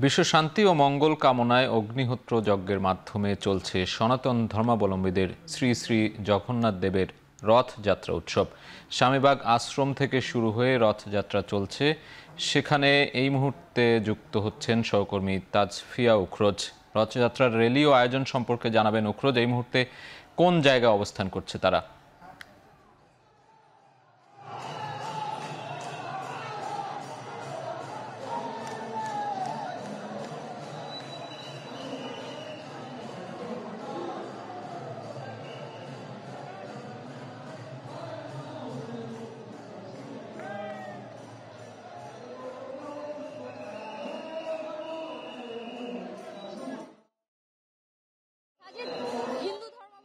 বিশ্ব শান্তি ও মঙ্গল কামনায় অগ্নিহোত্র যজ্ঞের মাধ্যমে চলছে সনাতন ধর্মাবলম্বীদের শ্রী শ্রী জগন্নাথ দেবের রথযাত্রা উৎসব। স্বামীবাগ আশ্রম থেকে শুরু হয়ে রথযাত্রা চলছে। সেখানে এই মুহূর্তে যুক্ত হচ্ছেন সহকর্মী তাজফিয়া উখরোজ। রথযাত্রার র্যালি ও আয়োজন সম্পর্কে জানাবেন উখরোজ। এই মুহূর্তে কোন জায়গায় অবস্থান করছে তারা?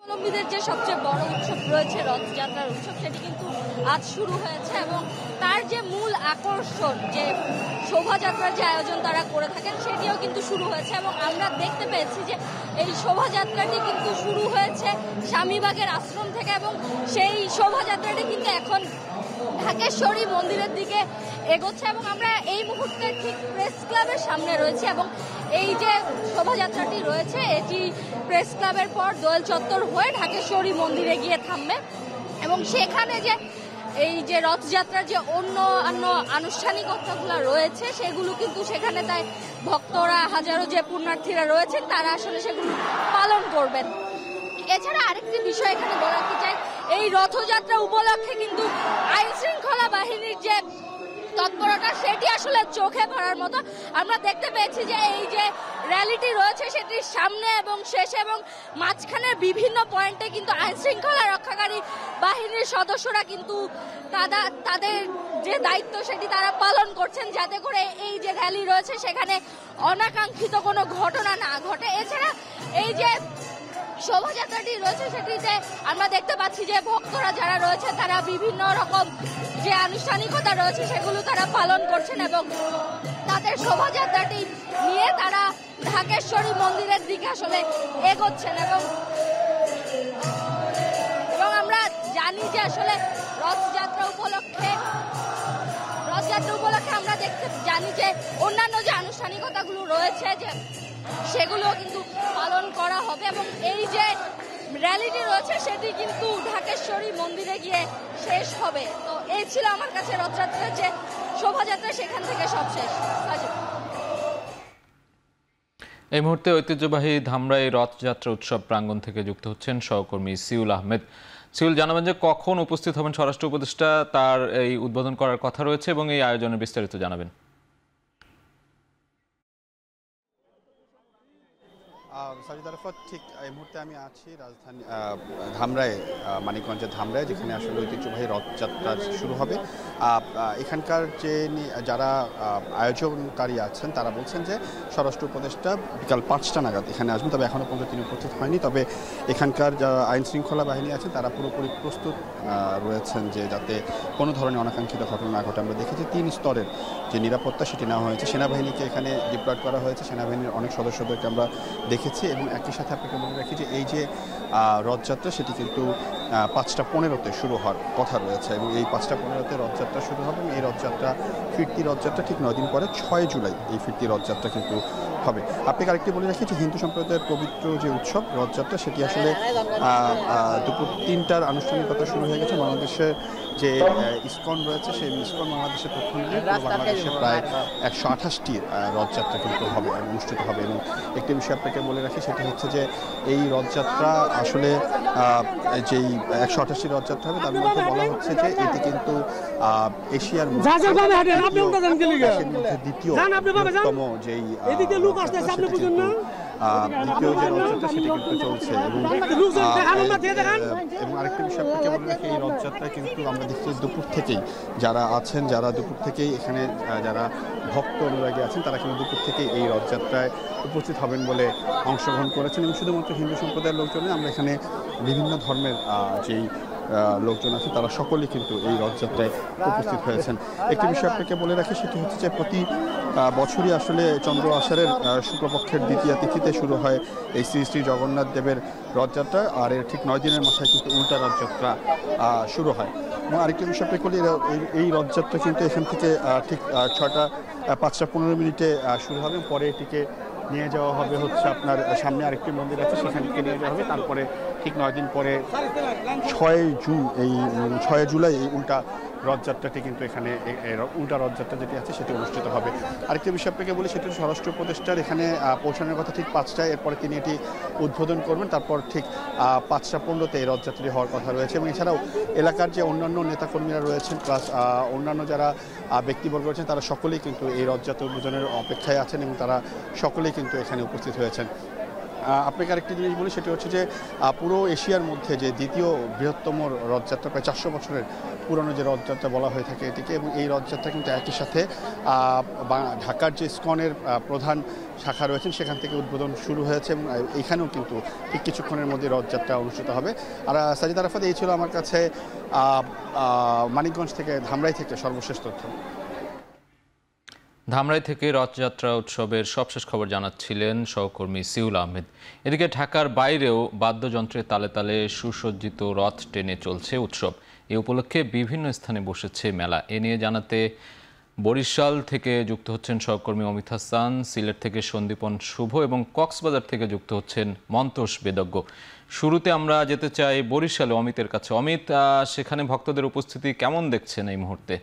ধর্মাবলম্বীদের যে সবচেয়ে বড় উৎসব রয়েছে রথযাত্রার উৎসব, সেটি কিন্তু আজ শুরু হয়েছে এবং তার যে মূল আকর্ষণ, যে শোভাযাত্রার যে আয়োজন তারা করে থাকেন, সেটিও কিন্তু শুরু হয়েছে। এবং আমরা দেখতে পেয়েছি যে এই শোভাযাত্রাটি কিন্তু শুরু হয়েছে স্বামীবাগের আশ্রম থেকে এবং সেই শোভাযাত্রাটি কিন্তু এখন ঢাকেশ্বরী মন্দিরের দিকে এগোচ্ছে এবং আমরা এই মুহূর্তে ঠিক প্রেস ক্লাবের সামনে রয়েছে এবং এই যে শোভাযাত্রাটি রয়েছে এটি প্রেস ক্লাবের পর দোয়েল চত্বর হয়ে ঢাকেশ্বরী মন্দিরে গিয়ে থামবে এবং সেখানে যে এই যে রথযাত্রার যে অন্য আনুষ্ঠানিকতাগুলো রয়েছে সেগুলো কিন্তু সেখানে তাই ভক্তরা, হাজারো যে পুণ্যার্থীরা রয়েছেন তারা আসলে সেগুলো পালন করবেন। এছাড়া আরেকটি বিষয় এখানে বলতে চাই, এই রথযাত্রা উপলক্ষে কিন্তু আইন শৃঙ্খলা বাহিনীর যে তৎপরতা সেটি আসলে চোখে পড়ার মতো। আমরা দেখতে পেয়েছি যে এই যে র্যালিটি রয়েছে সেটির সামনে এবং শেষে এবং মাঝখানের বিভিন্ন পয়েন্টে কিন্তু আইন শৃঙ্খলা রক্ষাকারী বাহিনীর সদস্যরা কিন্তু তাদের যে দায়িত্ব সেটি তারা পালন করছেন, যাতে করে এই যে র্যালি রয়েছে সেখানে অনাকাঙ্ক্ষিত কোনো ঘটনা না ঘটে। এছাড়া এই যে শোভাযাত্রাটি রয়েছে সেটিতে আমরা দেখতে পাচ্ছি যে ভক্তরা যারা রয়েছে তারা বিভিন্ন রকম যে আনুষ্ঠানিকতা রয়েছে সেগুলো তারা পালন করছেন এবং তাদের শোভাযাত্রাটি নিয়ে তারা ঢাকেশ্বরী মন্দিরের দিকে আসলে এগোচ্ছেন এবং আমরা জানি যে আসলে রথযাত্রা উপলক্ষে আমরা জানি যে অন্যান্য যে আনুষ্ঠানিকতাগুলো রয়েছে যে সেগুলো কিন্তু পালন করা হবে এবং এই যে র্যালিটি রয়েছে সেটি কিন্তু ঢাকেশ্বরী মন্দিরে গিয়ে শেষ হবে। তো এই ছিল আমার কাছে রথযাত্রার যে শোভাযাত্রা, সেখান থেকে সব শেষ। এই মুহূর্তে ঐতিহ্যবাহী ধামরাই রথযাত্রা উৎসব প্রাঙ্গণ থেকে যুক্ত হচ্ছেন সহকর্মী সিউল আহমেদ। সিউল, জানাবেন যে কখন উপস্থিত হবেন স্বরাষ্ট্র উপদেষ্টা, তার এই উদ্বোধন করার কথা রয়েছে এবং এই আয়োজনের বিস্তারিত জানাবেন। ঠিক এই মুহূর্তে আমি আছি রাজধানী ধামরায়, মানিকগঞ্জের ধামরায়, যেখানে আসলে ঐতিহ্যবাহী রথযাত্রা শুরু হবে। এখানকার যে যারা আয়োজনকারী আছেন তারা বলছেন যে স্বরাষ্ট্র উপদেষ্টা বিকাল 5টা নাগাদ এখানে আসবেন, তবে এখনও পর্যন্ত তিনি উপস্থিত হয়নি। তবে এখানকার যারা আইন শৃঙ্খলা বাহিনী আছেন তারা পুরোপুরি প্রস্তুত রয়েছেন যে যাতে কোনো ধরনের অনাকাঙ্ক্ষিত ঘটনা না ঘটে। আমরা দেখেছি 3 স্তরের যে নিরাপত্তা সেটি নেওয়া হয়েছে, সেনাবাহিনীকে এখানে ডিপ্লয়েড করা হয়েছে, সেনাবাহিনীর অনেক সদস্যদেরকে আমরা দেখেছি এবং একই সাথে আপনাকে মনে রাখি যে এই যে রথযাত্রা সেটি কিন্তু 5টা 15-তে শুরু হওয়ার কথা রয়েছে এবং এই 5টা 15-তে রথযাত্রা শুরু হবে এবং এই রথযাত্রা ফিরতি রথযাত্রা ঠিক 9 দিন পরে 6 জুলাই এই ফিরতি রথযাত্রা কিন্তু হবে। আপনাকে আরেকটি বলে রাখি যে হিন্দু সম্প্রদায়ের পবিত্র যে উৎসব রথযাত্রা সেটি আসলে দুপুর 3টার আনুষ্ঠানিকতা শুরু হয়ে গেছে। বাংলাদেশের যে ইসকন রয়েছে সেই ইসকন বাংলাদেশের পক্ষ নিয়ে বাংলাদেশে প্রায় 128টি রথযাত্রা কিন্তু হবে, অনুষ্ঠিত হবে। এবং একটি বিষয় আপনাকে বলে রাখি সেটি হচ্ছে যে এই রথযাত্রা আসলে যেই 128টি রথযাত্রা হবে তার মধ্যে বলা হচ্ছে যে এটি কিন্তু এশিয়ার মধ্যে দ্বিতীয় বৃহত্তম যেই দ্বিতীয় যে রথযাত্রা সেটি কিন্তু চলছে। এবং আরেকটি বিষয় আপনাকে বলে রাখি এই রথযাত্রা কিন্তু আমরা দেখছি দুপুর থেকেই যারা আছেন, যারা দুপুর থেকেই এখানে যারা ভক্ত অনুরাগী আছেন তারা কিন্তু দুপুর থেকেই এই রথযাত্রায় উপস্থিত হবেন বলে অংশগ্রহণ করেছেন। এবং শুধুমাত্র হিন্দু সম্প্রদায়ের লোকজনে আমরা এখানে বিভিন্ন ধর্মের যেই লোকজন আছে তারা সকলেই কিন্তু এই রথযাত্রায় উপস্থিত হয়েছেন। একটি বিষয় আপনাকে বলে রাখি সেটি হচ্ছে যে প্রতি বছরই আসলে চন্দ্র আষাঢ়ের শুক্লপক্ষের দ্বিতীয় তিথিতে শুরু হয় এই শ্রী শ্রী জগন্নাথ দেবের রথযাত্রা, আর এর ঠিক 9 দিনের মাথায় কিন্তু উল্টা রথযাত্রা শুরু হয়। এবং আরেকটি বিষয় করলে এই রথযাত্রা কিন্তু এখান থেকে ঠিক 5:15 শুরু হবে, পরে এটিকে নিয়ে যাওয়া হবে হচ্ছে আপনার সামনে আরেকটি মন্দির আছে, সেখান থেকে নিয়ে যাওয়া হবে। তারপরে ঠিক 9 দিন পরে 6 জুলাই এই উল্টা রথযাত্রাটি কিন্তু এখানে উল্টা রথযাত্রা যেটি আছে সেটি অনুষ্ঠিত হবে। আরেকটি বিষয় আপনাকে বলি, সেটি স্বরাষ্ট্র উপদেষ্টার এখানে পৌঁছানোর কথা ঠিক 5টায়, এরপরে তিনি এটি উদ্বোধন করবেন। তারপর ঠিক 5:15 এই রথযাত্রাটি হওয়ার কথা রয়েছে। এবং এছাড়াও এলাকার যে অন্যান্য নেতাকর্মীরা রয়েছেন প্লাস অন্যান্য যারা ব্যক্তিবর্গ রয়েছেন তারা সকলেই কিন্তু এই রথযাত্রা উদ্বোধনের অপেক্ষায় আছেন এবং তারা সকলেই কিন্তু এখানে উপস্থিত হয়েছেন। আপনাকে আরেকটি জিনিস বলি, সেটি হচ্ছে যে পুরো এশিয়ার মধ্যে যে দ্বিতীয় বৃহত্তম রথযাত্রা, প্রায় 400 বছরের পুরনো যে রথযাত্রা বলা হয়ে থাকে এটিকে, এবং এই রথযাত্রা কিন্তু একই সাথে ঢাকার যে ইসকনের প্রধান শাখা রয়েছেন সেখান থেকে উদ্বোধন শুরু হয়েছে এবং এখানেও কিন্তু ঠিক কিছুক্ষণের মধ্যে রথযাত্রা অনুষ্ঠিত হবে। আর সাজিদ আরাফাত, এই ছিল আমার কাছে মানিকগঞ্জ থেকে, ধামরাই থেকে সর্বশেষ তথ্য। ধামরাই থেকে রথযাত্রা উৎসবের সবশেষ খবর জানাচ্ছিলেন সহকর্মী সিউল আহমেদ। এদিকে ঢাকার বাইরেও বাদ্যযন্ত্রের তালে তালে সুসজ্জিত রথ টেনে চলছে উৎসব। এ উপলক্ষে বিভিন্ন স্থানে বসেছে মেলা। এ নিয়ে জানাতে বরিশাল থেকে যুক্ত হচ্ছেন সহকর্মী অমিত হাসান, সিলেট থেকে সন্দীপন শুভ এবং কক্সবাজার থেকে যুক্ত হচ্ছেন মন্তোষ বেদজ্ঞ। শুরুতে আমরা যেতে চাই বরিশালে অমিতের কাছে। অমিত, সেখানে ভক্তদের উপস্থিতি কেমন দেখছেন এই মুহূর্তে?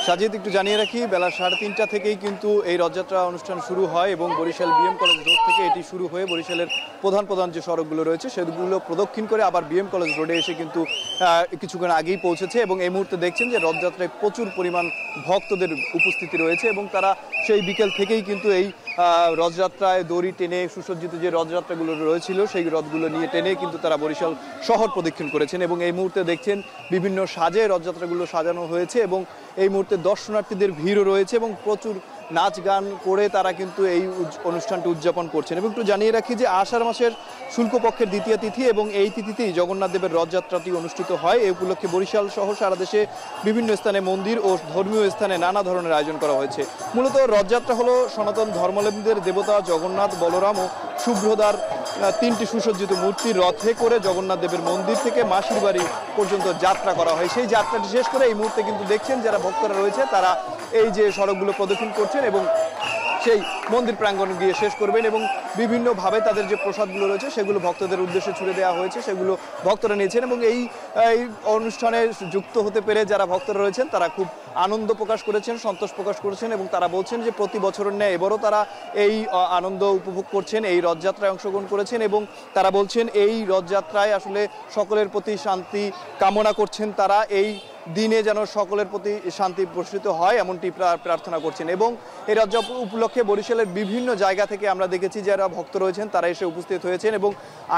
সাজিদ, একটু জানিয়ে রাখি, বেলা 3:30 থেকেই কিন্তু এই রথযাত্রা অনুষ্ঠান শুরু হয় এবং বরিশাল বিএম কলেজ রোড থেকে এটি শুরু হয়ে বরিশালের প্রধান যে সড়কগুলো রয়েছে সেগুলো প্রদক্ষিণ করে আবার বিএম কলেজ রোডে এসে কিন্তু কিছুক্ষণ আগেই পৌঁছেছে। এবং এই মুহূর্তে দেখছেন যে রথযাত্রায় প্রচুর পরিমাণ ভক্তদের উপস্থিতি রয়েছে এবং তারা সেই বিকেল থেকেই কিন্তু এই রথযাত্রায় দড়ি টেনে সুসজ্জিত যে রথযাত্রাগুলো রয়েছিল সেই রথগুলো নিয়ে টেনে কিন্তু তারা বরিশাল শহর প্রদক্ষিণ করেছেন। এবং এই মুহূর্তে দেখছেন বিভিন্ন সাজে রথযাত্রাগুলো সাজানো হয়েছে এবং এই মুহূর্তে দর্শনার্থীদের ভিড়ও রয়েছে এবং প্রচুর নাচ গান করে তারা কিন্তু এই অনুষ্ঠানটি উদযাপন করছেন। এবং একটু জানিয়ে রাখি যে আষাঢ় মাসের শুল্কপক্ষের দ্বিতীয় তিথি এবং এই তিথিতেই জগন্নাথ দেবের রথযাত্রাটি অনুষ্ঠিত হয়। এই উপলক্ষে বরিশাল সহ সারা দেশে বিভিন্ন স্থানে মন্দির ও ধর্মীয় স্থানে নানা ধরনের আয়োজন করা হয়েছে। মূলত রথযাত্রা হলো সনাতন ধর্মাবলম্বীদের দেবতা জগন্নাথ, বলরাম ও সুভদ্রার 3টি সুসজ্জিত মূর্তির রথে করে জগন্নাথ দেবের মন্দির থেকে মাসির বাড়ি পর্যন্ত যাত্রা করা হয়। সেই যাত্রাটি শেষ করে এই মুহূর্তে কিন্তু দেখছেন যারা ভক্তরা রয়েছে তারা এই যে সড়কগুলো প্রদক্ষিণ করছেন এবং সেই মন্দির প্রাঙ্গণে গিয়ে শেষ করবেন এবং বিভিন্নভাবে তাদের যে প্রসাদগুলো রয়েছে সেগুলো ভক্তদের উদ্দেশ্যে ছুড়ে দেওয়া হয়েছে, সেগুলো ভক্তরা নিয়েছেন। এবং এই অনুষ্ঠানে যুক্ত হতে পেরে যারা ভক্তরা রয়েছেন তারা খুব আনন্দ প্রকাশ করেছেন, সন্তোষ প্রকাশ করেছেন এবং তারা বলছেন যে প্রতি বছরের ন্যায় এবারও তারা এই আনন্দ উপভোগ করছেন, এই রথযাত্রায় অংশগ্রহণ করেছেন এবং তারা বলছেন এই রথযাত্রায় আসলে সকলের প্রতি শান্তি কামনা করছেন। তারা এই দিনে যেন সকলের প্রতি শান্তি প্রসৃত হয় এমনটি প্রার্থনা করছেন। এবং এই রথযাত্রা উপলক্ষে বরিশালের বিভিন্ন জায়গা থেকে আমরা দেখেছি যারা ভক্ত রয়েছেন তারা এসে উপস্থিত হয়েছেন এবং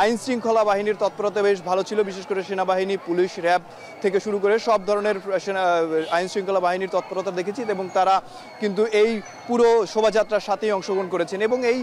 আইন শৃঙ্খলা বাহিনীর তৎপরতা বেশ ভালো ছিল, বিশেষ করে সেনাবাহিনী, পুলিশ, র্যাব থেকে শুরু করে সব ধরনের আইন শৃঙ্খলা বাহিনীর তৎপরতা দেখেছি এবং তারা কিন্তু এই পুরো শোভাযাত্রার সাথেই অংশগ্রহণ করেছেন। এবং এই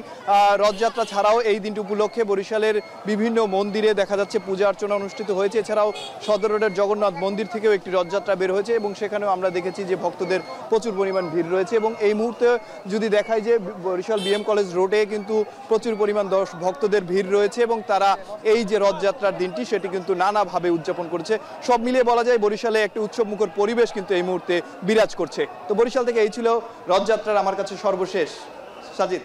রথযাত্রা ছাড়াও এই দিনটি উপলক্ষে বরিশালের বিভিন্ন মন্দিরে দেখা যাচ্ছে পূজা অর্চনা অনুষ্ঠিত হয়েছে। এছাড়াও সদর রোডের জগন্নাথ মন্দির থেকেও একটি রথযাত্রা বের হয়েছে এবং সেখানেও আমরা দেখেছি যে ভক্তদের প্রচুর পরিমাণ ভিড় রয়েছে। এবং এই মুহূর্তে যদি দেখায় যে বরিশাল বিএম কলেজ রোডে কিন্তু প্রচুর পরিমাণ ভক্তদের ভিড় রয়েছে এবং তারা এই যে রথযাত্রার দিনটি সেটি কিন্তু নানাভাবে উদযাপন করছে। সব মিলিয়ে বলা যায় বরিশালে একটি উৎসবমুখর পরিবেশ কিন্তু এই মুহূর্তে বিরাজ করছে। তো বরিশাল থেকে এই ছিল রথযাত্রার আমার কাছে সর্বশেষ। সাজিদ,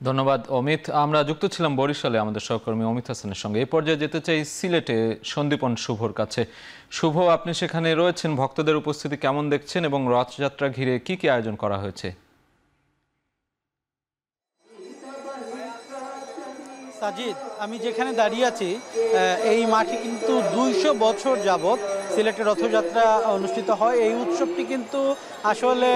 ধন্যবাদ অমিত। আমরা যুক্ত ছিলাম বরিশালে আমাদের সহকর্মী অমিত হাসানের সঙ্গে। এই পর্যায়ে যেতে চাই সিলেটে সন্দীপন শুভর কাছে। শুভ, আপনি সেখানে রয়েছেন, ভক্তদের উপস্থিতি কেমন দেখছেন এবং রথযাত্রা ঘিরে কি কি আয়োজন করা হয়েছে? সাজিদ, আমি যেখানে দাঁড়িয়ে আছি এই মাঠে কিন্তু 200 বছর যাবৎ সিলেটের রথযাত্রা অনুষ্ঠিত হয়। এই উৎসবটি কিন্তু আসলে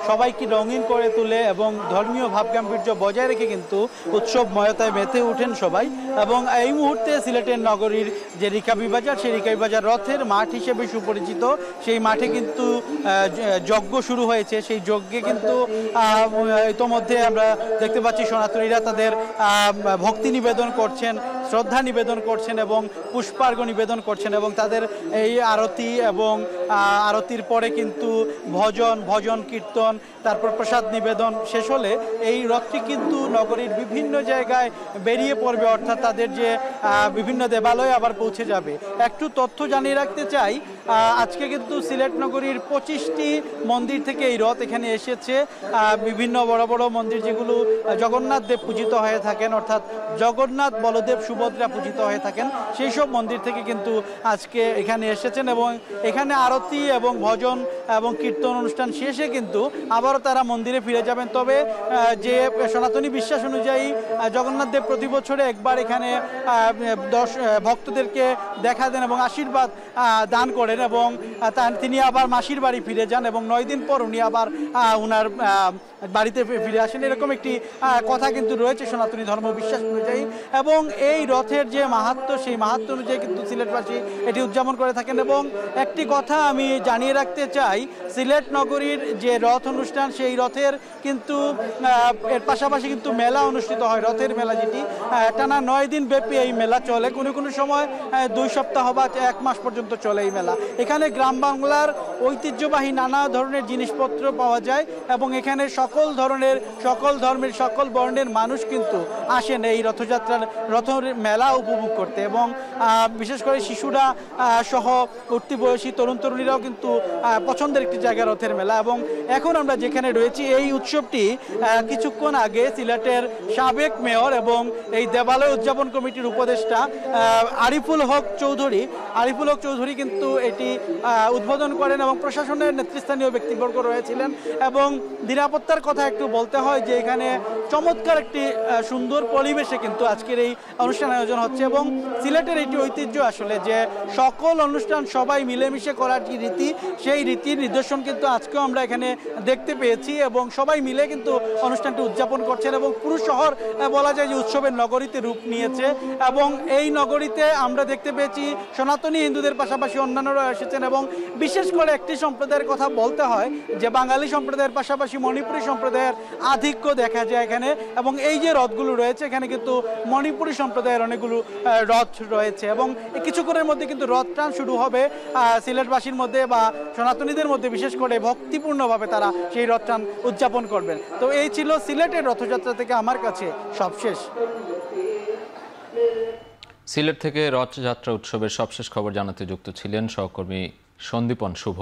সবাইকে রঙিন করে তোলে এবং ধর্মীয় ভাবগাম্ভীর্য বজায় রেখে কিন্তু উৎসবময়তায় মেতে ওঠেন সবাই। এবং এই মুহূর্তে সিলেটের নগরীর যে রিকাবি বাজার, সেই রিকাবি বাজার রথের মাঠ হিসেবে সুপরিচিত, সেই মাঠে কিন্তু যজ্ঞ শুরু হয়েছে। সেই যজ্ঞে কিন্তু ইতোমধ্যে আমরা দেখতে পাচ্ছি সনাতনীরা তাদের ভক্তি নিবেদন করছেন, শ্রদ্ধা নিবেদন করছেন এবং পুষ্পার্ঘ্য নিবেদন করছেন এবং তাদের এই আরতি এবং আরতির পরে কিন্তু ভজন কীর্তন, তারপর প্রসাদ নিবেদন শেষ হলে এই রথটি কিন্তু নগরীর বিভিন্ন জায়গায় বেরিয়ে পড়বে, অর্থাৎ তাদের যে বিভিন্ন দেবালয়ে আবার পৌঁছে যাবে। একটু তথ্য জানিয়ে রাখতে চাই, আজকে কিন্তু সিলেট নগরীর 25টি মন্দির থেকে এই রথ এখানে এসেছে। বিভিন্ন বড় বড় মন্দির যেগুলো জগন্নাথ দেব পূজিত হয়ে থাকেন, অর্থাৎ জগন্নাথ বলদেব সুভদ্রা পূজিত হয়ে থাকেন, সেই সব মন্দির থেকে কিন্তু আজকে এখানে এসেছেন এবং এখানে আরতি এবং ভজন এবং কীর্তন অনুষ্ঠান শেষে কিন্তু আবারও তারা মন্দিরে ফিরে যাবেন। তবে যে সনাতনী বিশ্বাস অনুযায়ী জগন্নাথ দেব প্রতি বছরে একবার এখানে ভক্তদেরকে দেখা দেন এবং আশীর্বাদ দান করেন এবং তিনি আবার মাসির বাড়ি ফিরে যান এবং 9 দিন পর উনি আবার উনার বাড়িতে ফিরে আসেন, এরকম একটি কথা কিন্তু রয়েছে সনাতনী ধর্ম বিশ্বাস অনুযায়ী। এবং এই রথের যে মাহাত্ম্য, সেই মাহাত্ম্য অনুযায়ী কিন্তু সিলেটবাসী এটি উদযাপন করে থাকেন। এবং একটি কথা আমি জানিয়ে রাখতে চাই, সিলেট নগরীর যে রথ অনুষ্ঠান, সেই রথের কিন্তু এর পাশাপাশি কিন্তু মেলা অনুষ্ঠিত হয়, রথের মেলা, যেটি টানা 9 দিন ব্যাপী এই মেলা চলে। কোনো সময় 2 সপ্তাহ বা 1 মাস পর্যন্ত চলে এই মেলা। এখানে গ্রাম বাংলার ঐতিহ্যবাহী নানা ধরনের জিনিসপত্র পাওয়া যায় এবং এখানে সকল ধরনের, সকল ধর্মের, সকল বর্ণের মানুষ কিন্তু আসেন এই রথের মেলা উপভোগ করতে। এবং বিশেষ করে শিশুরা সহ উঠতি বয়সী তরুণ তরুণীরাও কিন্তু পছন্দের একটি জায়গা রথের মেলা। এবং এখন আমরা যেখানে রয়েছি, এই উৎসবটি কিছুক্ষণ আগে সিলেটের সাবেক মেয়র এবং এই দেবালয় উদযাপন কমিটির উপদেষ্টা আরিফুল হক চৌধুরী কিন্তু এটি উদ্বোধন করেন এবং প্রশাসনের নেতৃস্থানীয় ব্যক্তিবর্গ রয়েছিলেন। এবং নিরাপত্তার কথা একটু বলতে হয় যে এখানে চমৎকার একটি সুন্দর পরিবেশে কিন্তু আজকের এই অনুষ্ঠান আয়োজন হচ্ছে। এবং সিলেটের এটি ঐতিহ্য আসলে যে সকল অনুষ্ঠান সবাই মিলেমিশে করার যে রীতি, সেই রীতির নিদর্শন কিন্তু আজকেও আমরা এখানে দেখতে পেয়েছি এবং সবাই মিলে কিন্তু অনুষ্ঠানটি উদযাপন করছেন। এবং পুরো শহর বলা যায় যে উৎসবের নগরীতে রূপ নিয়েছে। এবং এই নগরীতে আমরা দেখতে পেয়েছি সনাতনী হিন্দুদের পাশাপাশি অন্যান্যরা এসেছেন এবং বিশেষ করে একটি সম্প্রদায়ের কথা বলতে হয় যে বাঙালি সম্প্রদায়ের পাশাপাশি মণিপুরী সম্প্রদায়ের আধিক্য দেখা যায় এখানে। এবং এই যে রথগুলো রয়েছে, এখানে কিন্তু মণিপুরী সম্প্রদায়ের অনেকগুলো রথ রয়েছে এবং কিছুক্ষণের মধ্যে কিন্তু রথ টান শুরু হবে সিলেটবাসীর মধ্যে বা সনাতনীদের মধ্যে, বিশেষ করে ভক্তিপূর্ণভাবে তারা সেই রথ টান উদযাপন করবেন। তো এই ছিল সিলেটের রথযাত্রা থেকে আমার কাছে সবশেষ। সিলেট থেকে রথযাত্রা উৎসবের সবশেষ খবর জানাতে যুক্ত ছিলেন সহকর্মী সন্দীপন শুভ।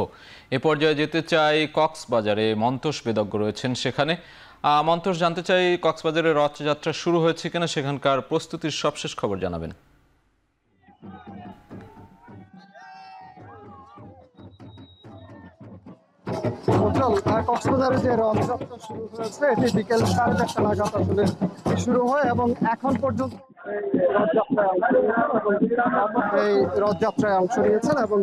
এ পর্যায়ে যেতে চাই কক্সবাজারে, মন্তোষ বেদজ্ঞ রয়েছেন সেখানে। মন্তোষ, জানতে চাই কক্সবাজারে রথযাত্রা শুরু হয়েছে কিনা, সেখানকার প্রস্তুতির সবশেষ খবর জানাবেন। কক্সবাজারে যে রথযাত্রা শুরু হয়েছে, এটি বিকেল 4:30 নাগাদ আসলে শুরু হয় এবং এখন পর্যন্ত এই রথযাত্রায় অংশ নিয়েছেন। এবং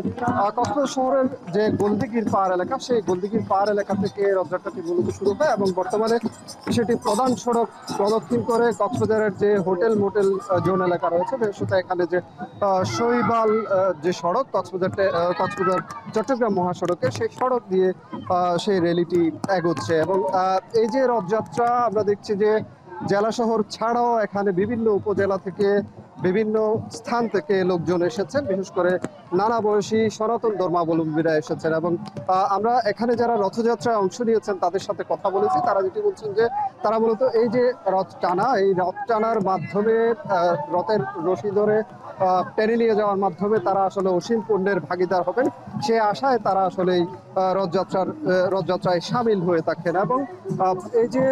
কক্সবাজার শহরের যে গোলদিঘির পাহাড় এলাকা, সেই গোলদিঘির পাহাড় এলাকা থেকে রথযাত্রাটি মূলত শুরু হয় এবং বর্তমানে সেটি প্রধান সড়ক প্রদক্ষিণ করে কক্সবাজারের যে হোটেল মোটেল জোন এলাকা রয়েছে, বিশেষত এখানে যে শৈবাল যে সড়ক কক্সবাজার চট্টগ্রাম মহাসড়কে, সেই সড়ক দিয়ে সেই র্যালিটি এগোচ্ছে। এবং এই যে রথযাত্রা আমরা দেখছি যে জেলা শহর ছাড়াও এখানে বিভিন্ন উপজেলা থেকে, বিভিন্ন স্থান থেকে লোকজন এসেছেন, বিশেষ করে নানা বয়সী সনাতন ধর্মাবলম্বীরা এসেছেন। এবং আমরা এখানে যারা রথযাত্রায় অংশ নিয়েছেন তাদের সাথে কথা বলেছি, তারা যেটি বলছেন যে তারা মূলত এই যে রথ টানা, এই রথ টানার মাধ্যমে রথের রশি ধরে টেনে নিয়ে যাওয়ার মাধ্যমে তারা আসলে অসীম পুণ্যের ভাগিদার হবেন, সে আশায় তারা আসলে রথযাত্রায় সামিল হয়ে থাকেন। এবং এই যে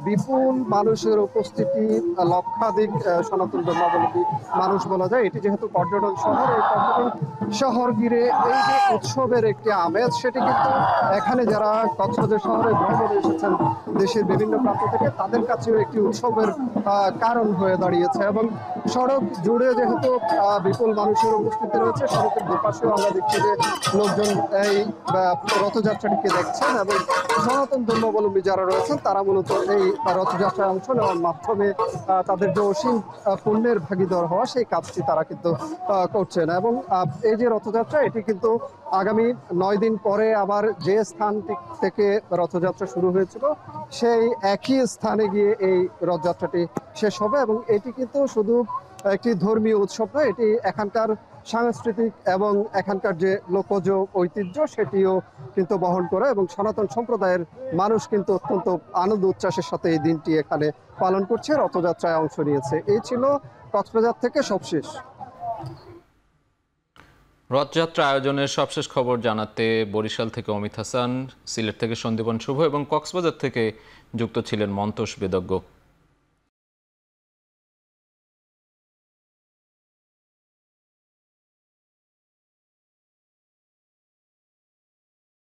বিপুল মানুষের উপস্থিতি, লক্ষাধিক সনাতন ধর্মাবলম্বী মানুষ বলা যায়, এটি যেহেতু পর্যটন শহর, এই পর্যটন শহর ঘিরে এই যে উৎসবের একটি আমেজ, সেটি কিন্তু এখানে যারা কক্সবাজার শহরে ভ্রমণে এসেছেন দেশের বিভিন্ন প্রান্ত থেকে, তাদের কাছেও একটি উৎসবের কারণ হয়ে দাঁড়িয়েছে। এবং সড়ক জুড়ে যেহেতু বিপুল মানুষের উপস্থিতি রয়েছে, সড়কের দুপাশেও আমরা দেখছি যে লোকজন এই রথযাত্রাটিকে দেখছেন এবং সনাতন ধর্মাবলম্বী যারা রয়েছেন তারা মূলত এই রথযাত্রায় অংশ নেওয়ার মাধ্যমে তাদের যে অসীম পুণ্যের ভাগীদার হওয়া, সেই কাজটি তারা কিন্তু করছেন। এবং এই যে রথযাত্রা, এটি কিন্তু আগামী 9 দিন পরে আবার যে স্থান থেকে রথযাত্রা শুরু হয়েছিল, সেই একই স্থানে গিয়ে এই রথযাত্রাটি শেষ হবে। এবং এটি কিন্তু শুধু একটি ধর্মীয় উৎসব নয়, এটি এখানকার সাংস্কৃতিক এবং এখানকার যে লোকজ ঐতিহ্য সেটিও কিন্তু বহন করে, এবং সনাতন সম্প্রদায়ের মানুষ কিন্তু অত্যন্ত আনন্দ উচ্ছ্বাসের সাথে এই দিনটি এখানে পালন করছে, রথযাত্রায় অংশ নিয়েছে। এই ছিল কক্সবাজার থেকে সবশেষ। রথযাত্রা আয়োজনের সবশেষ খবর জানাতে বরিশাল থেকে অমিত হাসান, সিলেট থেকে সন্দীপন শুভ এবং কক্সবাজার থেকে যুক্ত ছিলেন মন্তোষ বেদজ্ঞ।